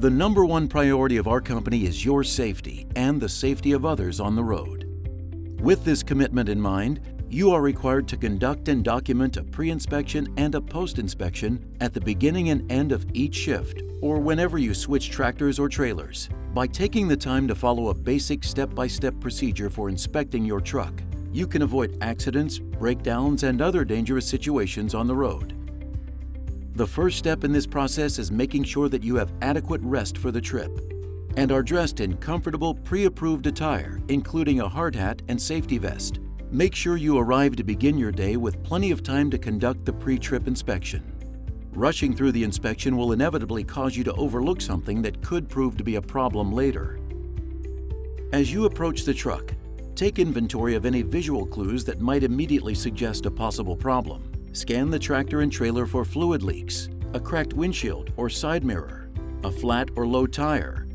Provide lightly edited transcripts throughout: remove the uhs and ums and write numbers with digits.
The number one priority of our company is your safety and the safety of others on the road. With this commitment in mind, you are required to conduct and document a pre-inspection and a post-inspection at the beginning and end of each shift, or whenever you switch tractors or trailers. By taking the time to follow a basic step-by-step procedure for inspecting your truck, you can avoid accidents, breakdowns, and other dangerous situations on the road. The first step in this process is making sure that you have adequate rest for the trip and are dressed in comfortable, pre-approved attire, including a hard hat and safety vest. Make sure you arrive to begin your day with plenty of time to conduct the pre-trip inspection. Rushing through the inspection will inevitably cause you to overlook something that could prove to be a problem later. As you approach the truck, take inventory of any visual clues that might immediately suggest a possible problem. Scan the tractor and trailer for fluid leaks, a cracked windshield or side mirror, a flat or low tire,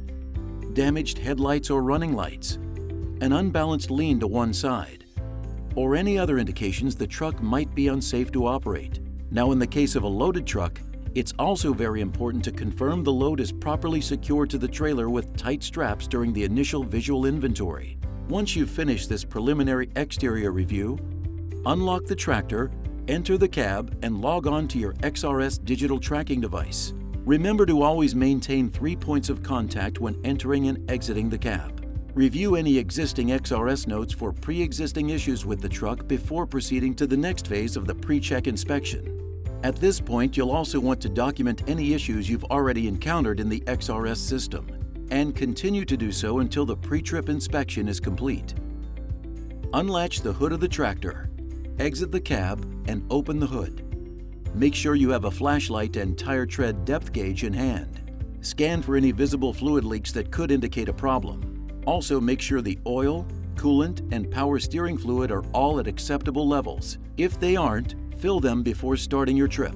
damaged headlights or running lights, an unbalanced lean to one side, or any other indications the truck might be unsafe to operate. Now, in the case of a loaded truck, it's also very important to confirm the load is properly secured to the trailer with tight straps during the initial visual inventory. Once you've finished this preliminary exterior review, unlock the tractor, enter the cab, and log on to your XRS digital tracking device. Remember to always maintain 3 points of contact when entering and exiting the cab. Review any existing XRS notes for pre-existing issues with the truck before proceeding to the next phase of the pre-check inspection. At this point, you'll also want to document any issues you've already encountered in the XRS system, and continue to do so until the pre-trip inspection is complete. Unlatch the hood of the tractor, exit the cab, and open the hood. Make sure you have a flashlight and tire tread depth gauge in hand. Scan for any visible fluid leaks that could indicate a problem. Also, make sure the oil, coolant, and power steering fluid are all at acceptable levels. If they aren't, fill them before starting your trip.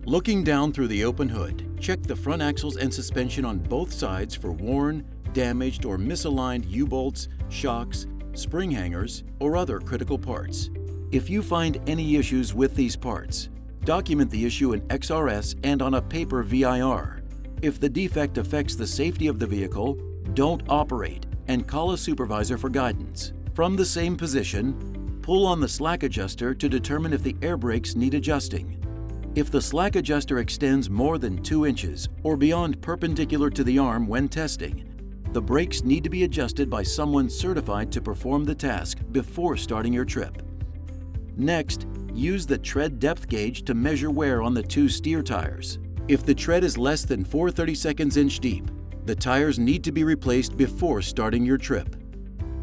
Looking down through the open hood, check the front axles and suspension on both sides for worn, damaged, or misaligned U-bolts, shocks, spring hangers, or other critical parts. If you find any issues with these parts, document the issue in XRS and on a paper VIR. If the defect affects the safety of the vehicle, don't operate and call a supervisor for guidance. From the same position, pull on the slack adjuster to determine if the air brakes need adjusting. If the slack adjuster extends more than 2 inches or beyond perpendicular to the arm when testing, the brakes need to be adjusted by someone certified to perform the task before starting your trip. Next, use the tread depth gauge to measure wear on the 2 steer tires. If the tread is less than 4/32 inch deep, the tires need to be replaced before starting your trip.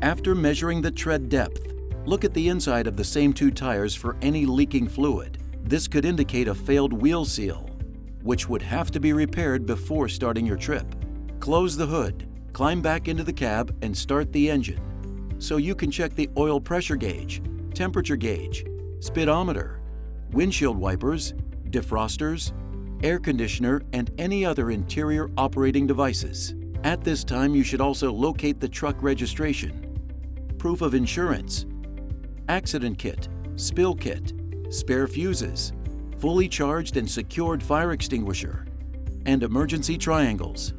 After measuring the tread depth, look at the inside of the same 2 tires for any leaking fluid. This could indicate a failed wheel seal, which would have to be repaired before starting your trip. Close the hood, climb back into the cab, and start the engine so you can check the oil pressure gauge, temperature gauge, speedometer, windshield wipers, defrosters, air conditioner, and any other interior operating devices. At this time, you should also locate the truck registration, proof of insurance, accident kit, spill kit, spare fuses, fully charged and secured fire extinguisher, and emergency triangles.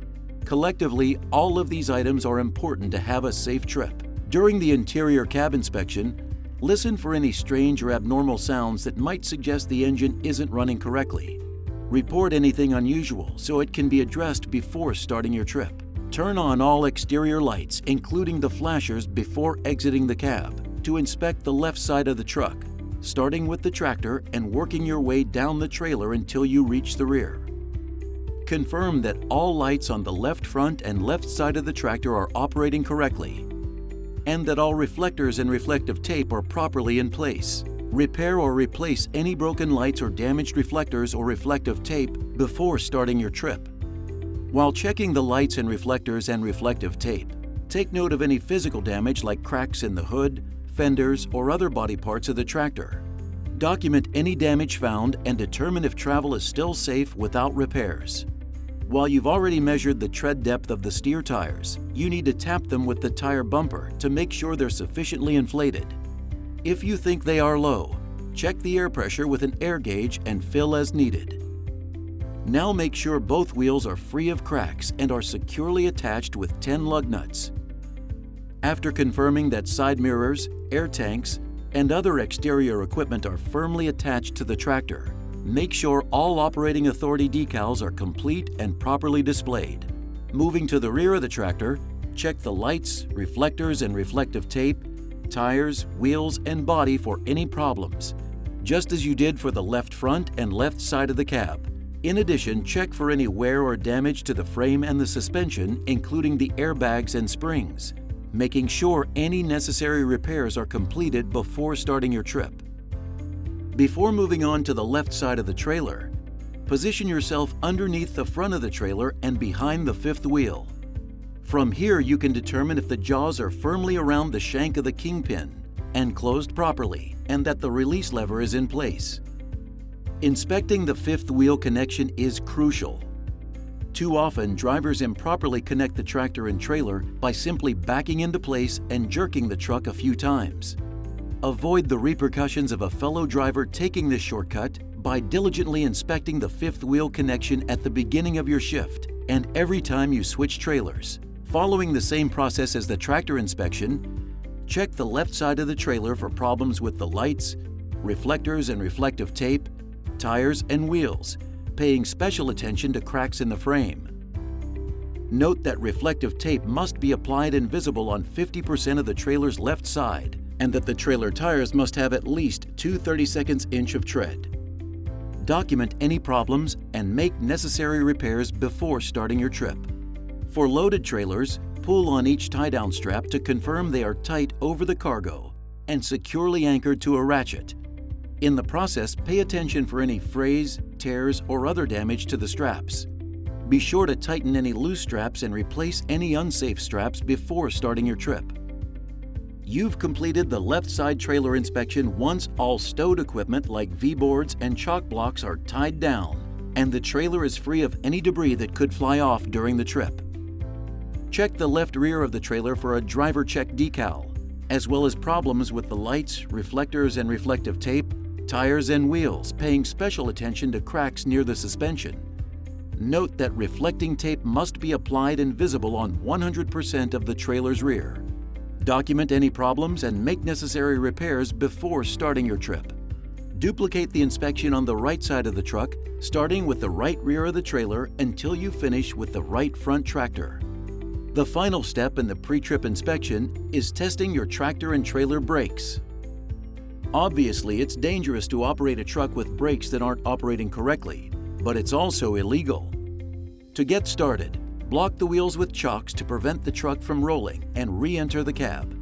Collectively, all of these items are important to have a safe trip. During the interior cab inspection, listen for any strange or abnormal sounds that might suggest the engine isn't running correctly. Report anything unusual so it can be addressed before starting your trip. Turn on all exterior lights, including the flashers, before exiting the cab to inspect the left side of the truck, starting with the tractor and working your way down the trailer until you reach the rear. Confirm that all lights on the left front and left side of the tractor are operating correctly, and that all reflectors and reflective tape are properly in place. Repair or replace any broken lights or damaged reflectors or reflective tape before starting your trip. While checking the lights and reflectors and reflective tape, take note of any physical damage like cracks in the hood, fenders, or other body parts of the tractor. Document any damage found and determine if travel is still safe without repairs. While you've already measured the tread depth of the steer tires, you need to tap them with the tire bumper to make sure they're sufficiently inflated. If you think they are low, check the air pressure with an air gauge and fill as needed. Now make sure both wheels are free of cracks and are securely attached with 10 lug nuts. After confirming that side mirrors, air tanks, and other exterior equipment are firmly attached to the tractor, make sure all operating authority decals are complete and properly displayed. Moving to the rear of the tractor, check the lights, reflectors and reflective tape, tires, wheels, and body for any problems, just as you did for the left front and left side of the cab. In addition, check for any wear or damage to the frame and the suspension, including the airbags and springs, making sure any necessary repairs are completed before starting your trip. Before moving on to the left side of the trailer, position yourself underneath the front of the trailer and behind the fifth wheel. From here, you can determine if the jaws are firmly around the shank of the kingpin and closed properly, and that the release lever is in place. Inspecting the fifth wheel connection is crucial. Too often, drivers improperly connect the tractor and trailer by simply backing into place and jerking the truck a few times. Avoid the repercussions of a fellow driver taking this shortcut by diligently inspecting the fifth wheel connection at the beginning of your shift and every time you switch trailers. Following the same process as the tractor inspection, check the left side of the trailer for problems with the lights, reflectors and reflective tape, tires and wheels, paying special attention to cracks in the frame. Note that reflective tape must be applied and visible on 50% of the trailer's left side, and that the trailer tires must have at least 2/32 inch of tread. Document any problems and make necessary repairs before starting your trip. For loaded trailers, pull on each tie-down strap to confirm they are tight over the cargo and securely anchored to a ratchet. In the process, pay attention for any frays, tears, or other damage to the straps. Be sure to tighten any loose straps and replace any unsafe straps before starting your trip. You've completed the left side trailer inspection once all stowed equipment like V-boards and chock blocks are tied down and the trailer is free of any debris that could fly off during the trip. Check the left rear of the trailer for a driver check decal, as well as problems with the lights, reflectors and reflective tape, tires and wheels, paying special attention to cracks near the suspension. Note that reflecting tape must be applied and visible on 100% of the trailer's rear. Document any problems and make necessary repairs before starting your trip. Duplicate the inspection on the right side of the truck, starting with the right rear of the trailer until you finish with the right front tractor. The final step in the pre-trip inspection is testing your tractor and trailer brakes. Obviously, it's dangerous to operate a truck with brakes that aren't operating correctly, but it's also illegal. To get started, block the wheels with chocks to prevent the truck from rolling and re-enter the cab.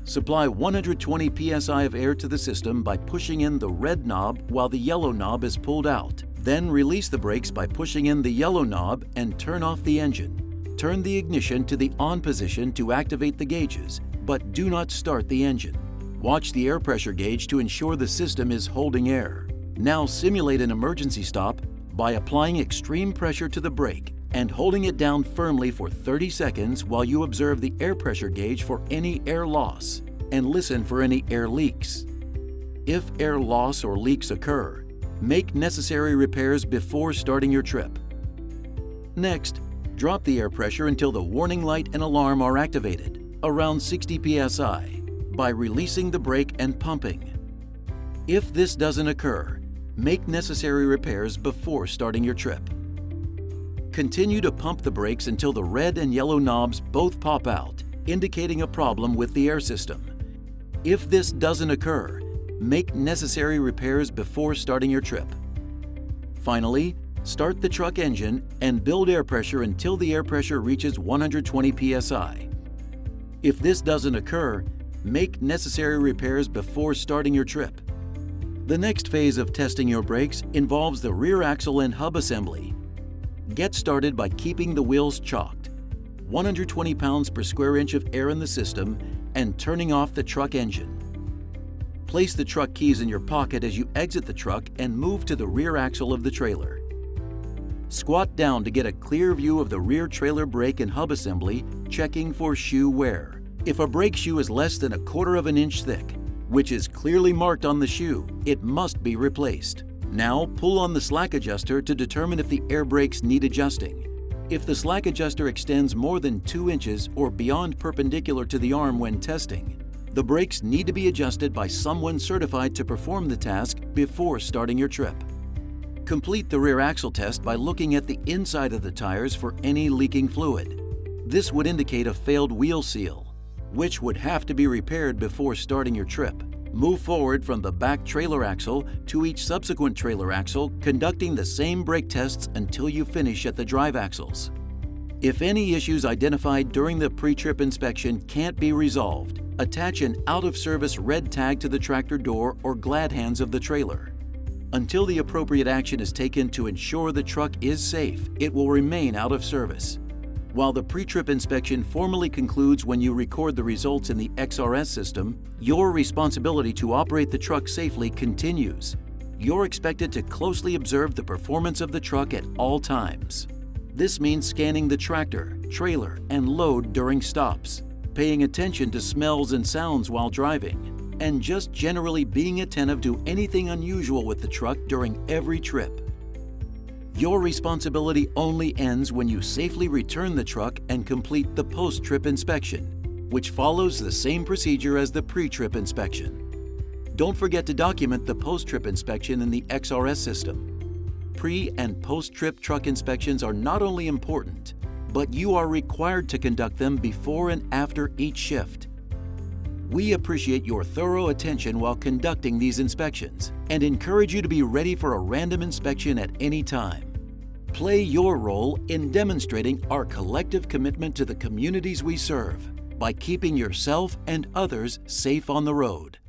Supply 120 psi of air to the system by pushing in the red knob while the yellow knob is pulled out. Then release the brakes by pushing in the yellow knob and turn off the engine. Turn the ignition to the on position to activate the gauges, but do not start the engine. Watch the air pressure gauge to ensure the system is holding air. Now simulate an emergency stop by applying extreme pressure to the brake and holding it down firmly for 30 seconds while you observe the air pressure gauge for any air loss and listen for any air leaks. If air loss or leaks occur, make necessary repairs before starting your trip. Next, drop the air pressure until the warning light and alarm are activated, around 60 psi, by releasing the brake and pumping. If this doesn't occur, make necessary repairs before starting your trip. Continue to pump the brakes until the red and yellow knobs both pop out, indicating a problem with the air system. If this doesn't occur, make necessary repairs before starting your trip. Finally, start the truck engine and build air pressure until the air pressure reaches 120 psi. If this doesn't occur, make necessary repairs before starting your trip. The next phase of testing your brakes involves the rear axle and hub assembly. Get started by keeping the wheels chocked, 120 pounds per square inch of air in the system, and turning off the truck engine. Place the truck keys in your pocket as you exit the truck and move to the rear axle of the trailer. Squat down to get a clear view of the rear trailer brake and hub assembly, checking for shoe wear. If a brake shoe is less than 1/4 of an inch thick, which is clearly marked on the shoe, it must be replaced. Now pull on the slack adjuster to determine if the air brakes need adjusting. If the slack adjuster extends more than 2 inches or beyond perpendicular to the arm when testing, the brakes need to be adjusted by someone certified to perform the task before starting your trip. Complete the rear axle test by looking at the inside of the tires for any leaking fluid. This would indicate a failed wheel seal, which would have to be repaired before starting your trip. Move forward from the back trailer axle to each subsequent trailer axle, conducting the same brake tests until you finish at the drive axles. If any issues identified during the pre-trip inspection can't be resolved, attach an out-of-service red tag to the tractor door or glad hands of the trailer. Until the appropriate action is taken to ensure the truck is safe, it will remain out of service. While the pre-trip inspection formally concludes when you record the results in the XRS system, your responsibility to operate the truck safely continues. You're expected to closely observe the performance of the truck at all times. This means scanning the tractor, trailer, and load during stops, paying attention to smells and sounds while driving, and just generally being attentive to anything unusual with the truck during every trip. Your responsibility only ends when you safely return the truck and complete the post-trip inspection, which follows the same procedure as the pre-trip inspection. Don't forget to document the post-trip inspection in the XRS system. Pre- and post-trip truck inspections are not only important, but you are required to conduct them before and after each shift. We appreciate your thorough attention while conducting these inspections and encourage you to be ready for a random inspection at any time. Play your role in demonstrating our collective commitment to the communities we serve by keeping yourself and others safe on the road.